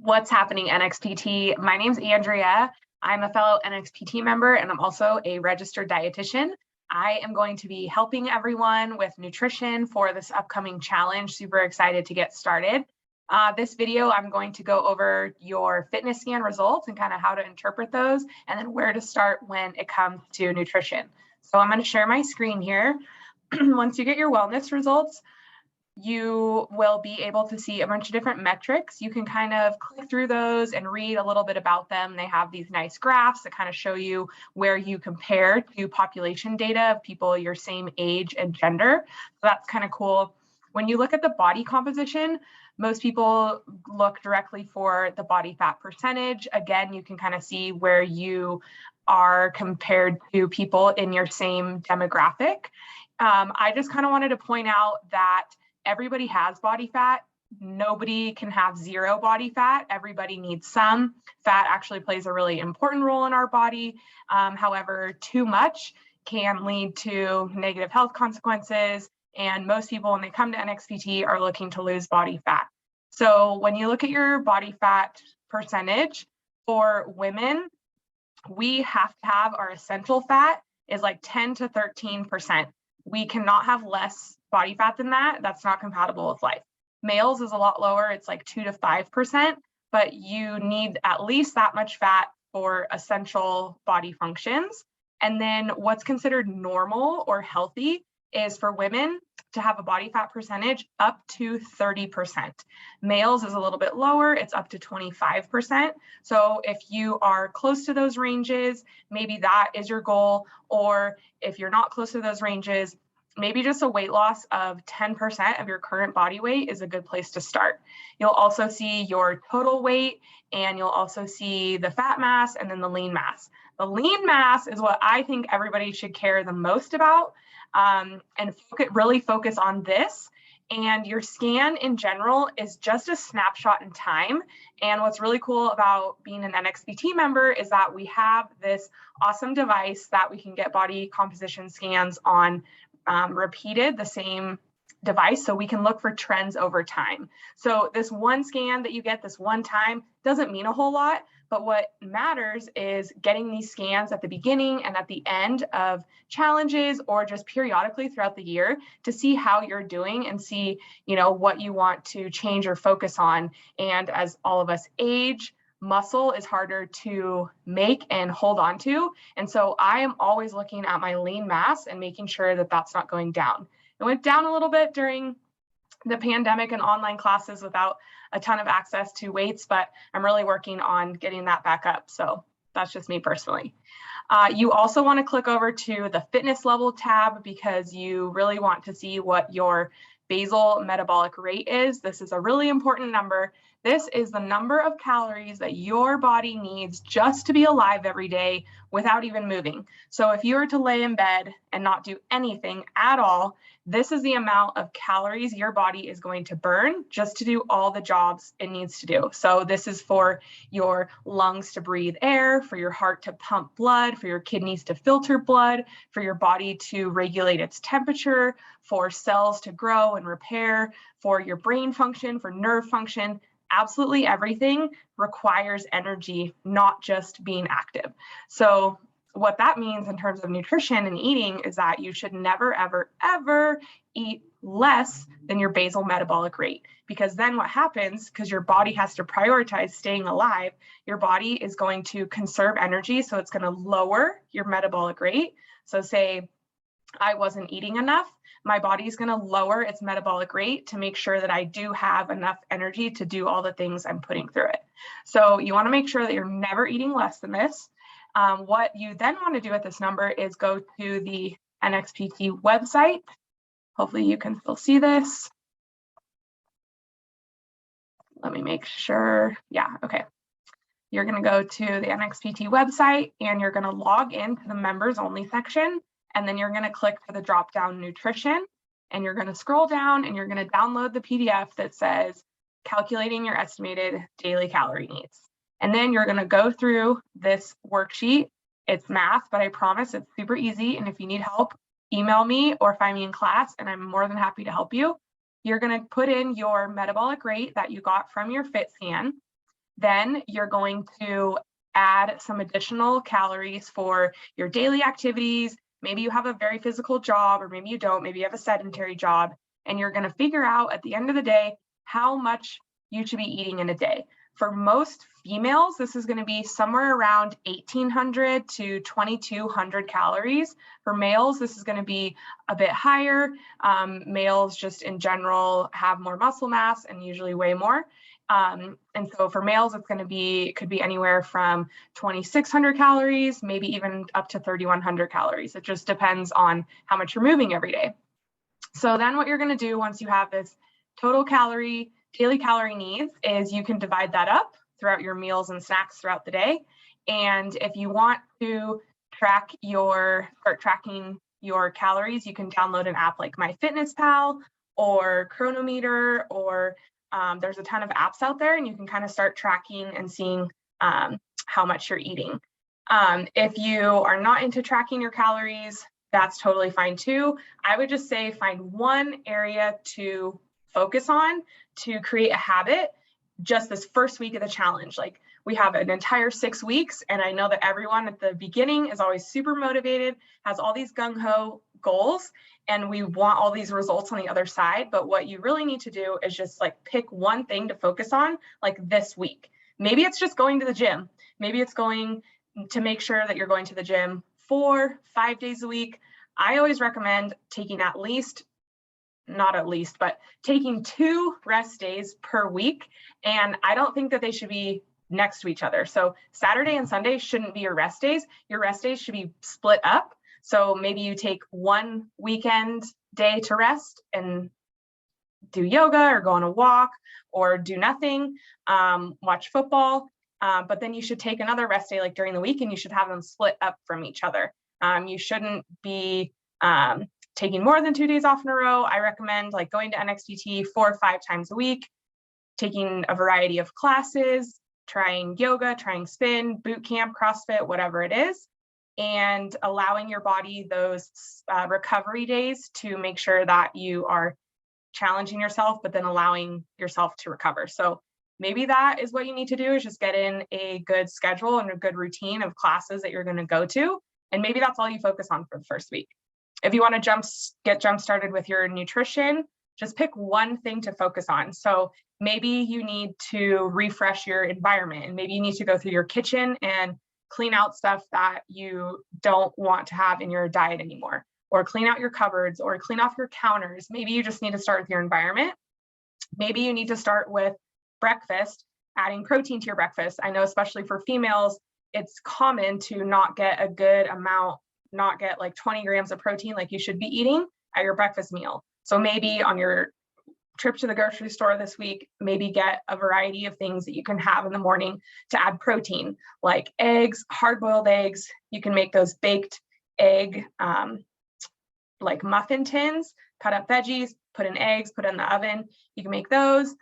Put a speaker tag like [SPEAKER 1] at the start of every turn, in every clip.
[SPEAKER 1] What's happening, NXPT? My name's Andrea. I'm a fellow NXPT member, and I'm also a registered dietitian. I am going to be helping everyone with nutrition for this upcoming challenge. Super excited to get started. This video, I'm going to go over your fitness scan results and kind of how to interpret those, and then where to start when it comes to nutrition. So I'm going to share my screen here. Once you get your wellness results, you will be able to see a bunch of different metrics. You can kind of click through those and read a little bit about them. They have these nice graphs that kind of show you where you compare to population data of people your same age and gender. So that's kind of cool. When you look at the body composition, most people look directly for the body fat percentage. Again, you can kind of see where you are compared to people in your same demographic. I just kind of wanted to point out that everybody has body fat. Nobody can have zero body fat. Everybody needs some. Fat actually plays a really important role in our body. However, too much can lead to negative health consequences. And most people, when they come to NXPT, are looking to lose body fat. So when you look at your body fat percentage for women, we have to have our essential fat is like 10 to 13%. We cannot have less body fat than that. That's not compatible with life. Males is a lot lower. It's like 2 to 5%, but you need at least that much fat for essential body functions. And then what's considered normal or healthy is for women to have a body fat percentage up to 30%. Males is a little bit lower. It's up to 25%. So if you are close to those ranges, maybe that is your goal. Or if you're not close to those ranges, maybe just a weight loss of 10% of your current body weight is a good place to start. You'll also see your total weight, and you'll also see the fat mass and then the lean mass. The lean mass is what I think everybody should care the most about, and really focus on this. And your scan in general is just a snapshot in time. And what's really cool about being an NXPT member is that we have this awesome device that we can get body composition scans on repeated, the same device, so we can look for trends over time. So this one scan that you get this one time doesn't mean a whole lot, but what matters is getting these scans at the beginning and at the end of challenges, or just periodically throughout the year, to see how you're doing and see, what you want to change or focus on. And as all of us age, muscle is harder to make and hold on to. And so I am always looking at my lean mass and making sure that that's not going down. It went down a little bit during the pandemic and online classes without a ton of access to weights, but I'm really working on getting that back up. So that's just me personally. You also want to click over to the fitness level tab, because you really want to see what your basal metabolic rate is. This is a really important number. This is the number of calories that your body needs just to be alive every day without even moving. So if you were to lay in bed and not do anything at all, this is the amount of calories your body is going to burn just to do all the jobs it needs to do. So this is for your lungs to breathe air, for your heart to pump blood, for your kidneys to filter blood, for your body to regulate its temperature, for cells to grow and repair, for your brain function, for nerve function. Absolutely everything requires energy, not just being active. So what that means in terms of nutrition and eating is that you should never, ever, ever eat less than your basal metabolic rate, because then what happens, because your body has to prioritize staying alive, your body is going to conserve energy. So it's going to lower your metabolic rate. So say I wasn't eating enough, my body is going to lower its metabolic rate to make sure that I do have enough energy to do all the things I'm putting through it. So you want to make sure that you're never eating less than this. What you then want to do with this number is go to the NXPT website. Hopefully you can still see this. Let me make sure. Yeah, okay. You're going to go to the NXPT website and you're going to log into the members only section. And then you're going to click for the drop down nutrition, and you're going to scroll down and you're going to download the PDF that says calculating your estimated daily calorie needs. And then you're going to go through this worksheet. It's math, but I promise it's super easy. And if you need help, email me or find me in class, and I'm more than happy to help you. You're going to put in your metabolic rate that you got from your FitScan. Then you're going to add some additional calories for your daily activities. Maybe you have a very physical job, or maybe you don't, maybe you have a sedentary job, and you're going to figure out at the end of the day how much you should be eating in a day. For most females, this is going to be somewhere around 1,800 to 2,200 calories. For males, this is going to be a bit higher. Males just in general have more muscle mass and usually weigh more. And so for males, it's going to be, could be anywhere from 2,600 calories, maybe even up to 3,100 calories. It just depends on how much you're moving every day. So then what you're going to do once you have this total daily calorie needs is you can divide that up throughout your meals and snacks throughout the day. And if you want to start tracking your calories, you can download an app like MyFitnessPal or Chronometer, or there's a ton of apps out there, and you can kind of start tracking and seeing how much you're eating. If you are not into tracking your calories, that's totally fine too. I would just say find one area to focus on to create a habit just this first week of the challenge. Like, we have an entire 6 weeks, and I know that everyone at the beginning is always super motivated, has all these gung-ho goals, and we want all these results on the other side. But what you really need to do is just like pick one thing to focus on, like this week. Maybe it's just going to the gym. Maybe it's going to make sure that you're going to the gym 4-5 days a week. I always recommend taking taking 2 rest days per week. And I don't think that they should be next to each other. So Saturday and Sunday shouldn't be your rest days. Your rest days should be split up. So maybe you take one weekend day to rest and do yoga or go on a walk or do nothing, watch football. But then you should take another rest day like during the week, and you should have them split up from each other. You shouldn't be taking more than 2 days off in a row. I recommend like going to NXPT 4 or 5 times a week, taking a variety of classes, trying yoga, trying spin, boot camp, CrossFit, whatever it is, and allowing your body those recovery days to make sure that you are challenging yourself, but then allowing yourself to recover. So maybe that is what you need to do, is just get in a good schedule and a good routine of classes that you're going to go to. And maybe that's all you focus on for the first week. If you want to get jump started with your nutrition, just pick one thing to focus on. So maybe you need to refresh your environment, and maybe you need to go through your kitchen and clean out stuff that you don't want to have in your diet anymore, or clean out your cupboards, or clean off your counters. Maybe you just need to start with your environment. Maybe you need to start with breakfast, adding protein to your breakfast. I know especially for females, it's common to not get a good amount, not get like 20 grams of protein like you should be eating at your breakfast meal. So maybe on your trip to the grocery store this week, maybe get a variety of things that you can have in the morning to add protein, like eggs, hard-boiled eggs. You can make those baked egg, like muffin tins, cut up veggies, put in eggs, put in the oven. You can make those.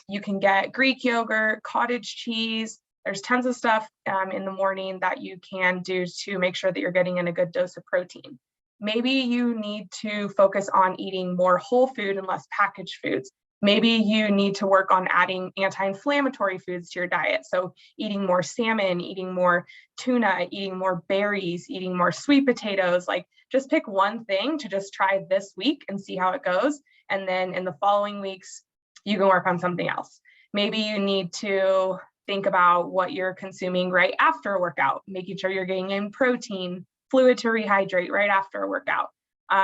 [SPEAKER 1] You can get Greek yogurt, cottage cheese. There's tons of stuff in the morning that you can do to make sure that you're getting in a good dose of protein. Maybe you need to focus on eating more whole food and less packaged foods. Maybe you need to work on adding anti-inflammatory foods to your diet. So eating more salmon, eating more tuna, eating more berries, eating more sweet potatoes. Like, just pick one thing to just try this week and see how it goes. And then in the following weeks, you can work on something else. Maybe you need to think about what you're consuming right after a workout, making sure you're getting in protein, fluid to rehydrate right after a workout.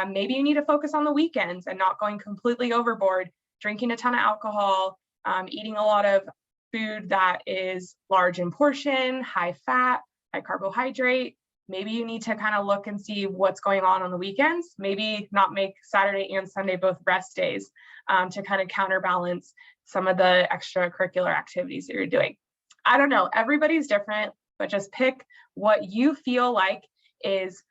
[SPEAKER 1] Maybe you need to focus on the weekends and not going completely overboard, drinking a ton of alcohol, eating a lot of food that is large in portion, high fat, high carbohydrate. Maybe you need to kind of look and see what's going on the weekends. Maybe not make Saturday and Sunday both rest days to kind of counterbalance some of the extracurricular activities that you're doing. I don't know, everybody's different, but just pick what you feel like is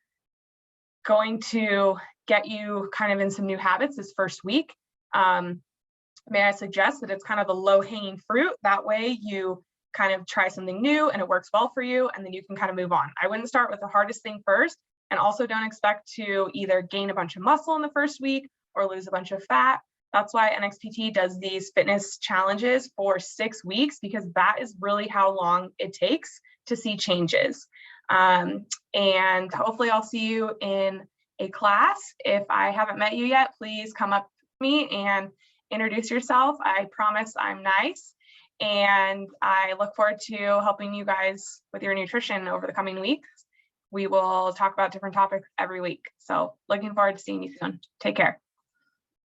[SPEAKER 1] going to get you kind of in some new habits this first week. May I suggest that it's kind of the low-hanging fruit. That way you kind of try something new and it works well for you, and then you can kind of move on. I wouldn't start with the hardest thing first, and also don't expect to either gain a bunch of muscle in the first week or lose a bunch of fat. That's why NXPT does these fitness challenges for 6 weeks, because that is really how long it takes to see changes. And hopefully I'll see you in a class. If I haven't met you yet, please come up to me and introduce yourself. I promise I'm nice. And I look forward to helping you guys with your nutrition over the coming weeks. We will talk about different topics every week. So looking forward to seeing you soon. Take care.